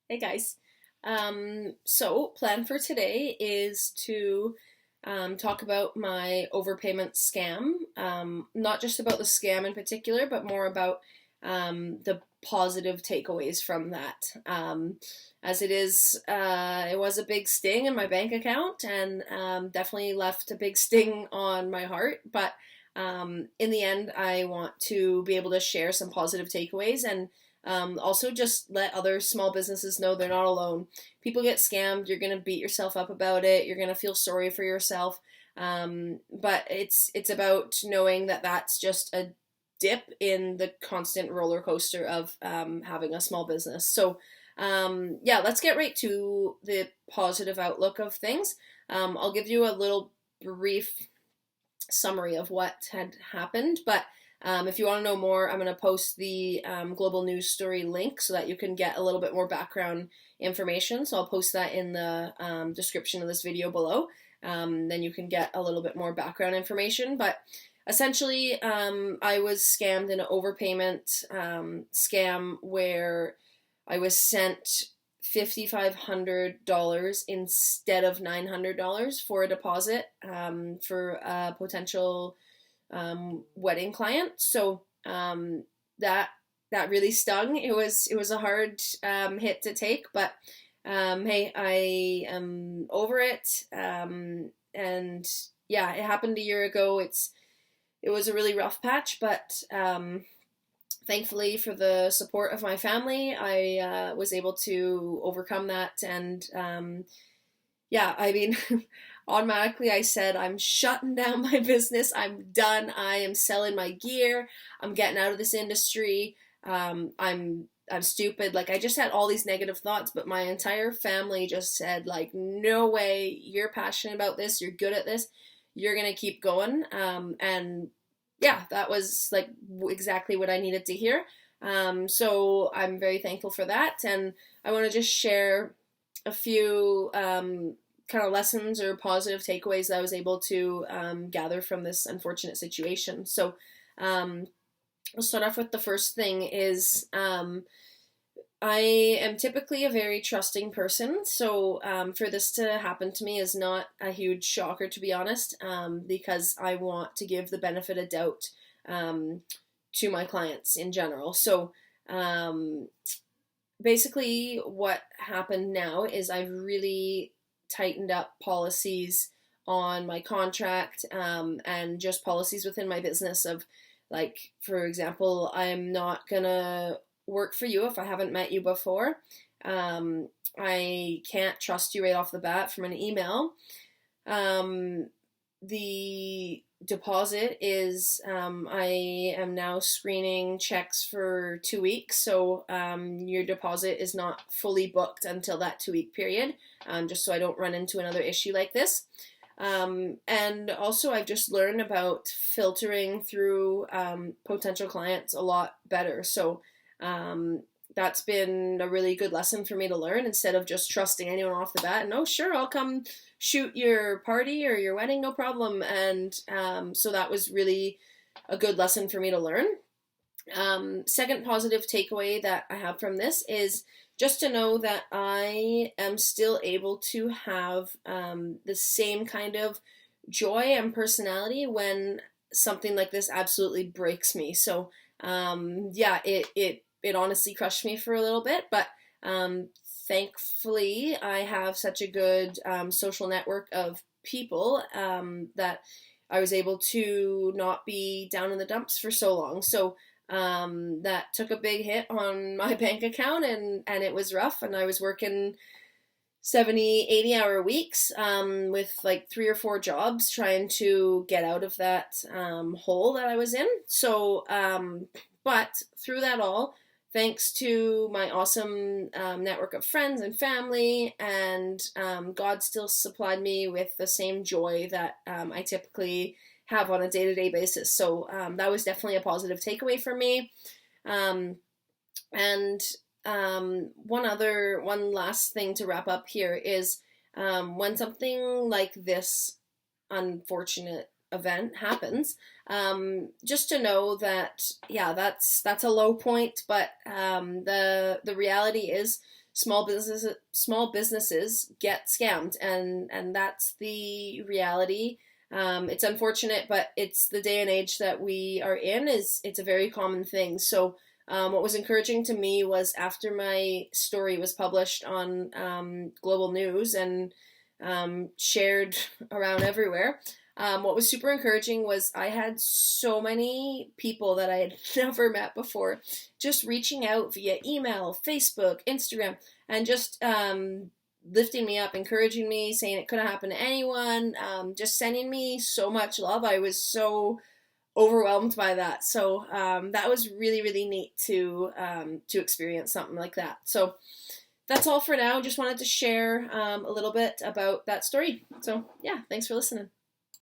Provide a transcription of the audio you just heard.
Hey guys. So plan for today is to talk about my overpayment scam. Not just about the scam in particular, but more about the positive takeaways from that. As it was a big sting in my bank account and definitely left a big sting on my heart. But in the end, I want to be able to share some positive takeaways and also, just let other small businesses know they're not alone. People get scammed. You're gonna beat yourself up about it. You're gonna feel sorry for yourself. But it's about knowing that that's just a dip in the constant roller coaster of having a small business. So, yeah, let's get right to the positive outlook of things. I'll give you a little brief summary of what had happened. But if you want to know more, I'm going to post the global news story link so that you can get a little bit more background information. So I'll post that in the description of this video below. Then you can get a little bit more background information. But essentially, I was scammed in an overpayment scam where I was sent $5,500 instead of $900 for a deposit for a potential wedding client. So that that really stung. It was a hard hit to take, but hey, I am over it. And yeah, it happened a year ago. It was a really rough patch, but thankfully for the support of my family, I was able to overcome that. And yeah, I mean, automatically I said, I'm shutting down my business. I'm done. I am selling my gear. I'm getting out of this industry. I'm stupid. Like I just had all these negative thoughts, but my entire family just said, like, no way. You're passionate about this. You're good at this. You're gonna keep going. And yeah, that was like exactly what I needed to hear. So I'm very thankful for that, and I want to just share a few kind of lessons or positive takeaways that I was able to gather from this unfortunate situation. So um, we'll start off with the first thing is I am typically a very trusting person, so for this to happen to me is not a huge shocker, to be honest, because I want to give the benefit of doubt um, to my clients in general. So um, basically, what happened now is I've really tightened up policies on my contract and just policies within my business of, like, for example, I'm not gonna work for you if I haven't met you before. I can't trust you right off the bat from an email. Um, the deposit is I am now screening checks for 2 weeks, so your deposit is not fully booked until that 2 week period, just so I don't run into another issue like this. And also, I've just learned about filtering through potential clients a lot better. So that's been a really good lesson for me to learn instead of just trusting anyone off the bat. And oh, sure, I'll come shoot your party or your wedding, no problem. And so that was really a good lesson for me to learn. Second positive takeaway that I have from this is just to know that I am still able to have the same kind of joy and personality when something like this absolutely breaks me. So yeah, it honestly crushed me for a little bit, but thankfully I have such a good social network of people that I was able to not be down in the dumps for so long. So that took a big hit on my bank account, and it was rough, and I was working 70, 80 hour weeks with like 3 or 4 jobs trying to get out of that hole that I was in. So but through that all, thanks to my awesome network of friends and family, and God still supplied me with the same joy that I typically have on a day-to-day basis. So that was definitely a positive takeaway for me. Um, and one last thing to wrap up here is when something like this unfortunate event happens, just to know that, yeah, that's a low point, but the reality is small businesses get scammed, and that's the reality. It's unfortunate, but it's the day and age that we are in. It's a very common thing. So what was encouraging to me was after my story was published on global news and shared around everywhere. What was super encouraging was I had so many people that I had never met before just reaching out via email, Facebook, Instagram, and just lifting me up, encouraging me, saying it couldn't happen to anyone, just sending me so much love. I was so overwhelmed by that. So that was really, really neat to experience something like that. So that's all for now. Just wanted to share a little bit about that story. So yeah, thanks for listening.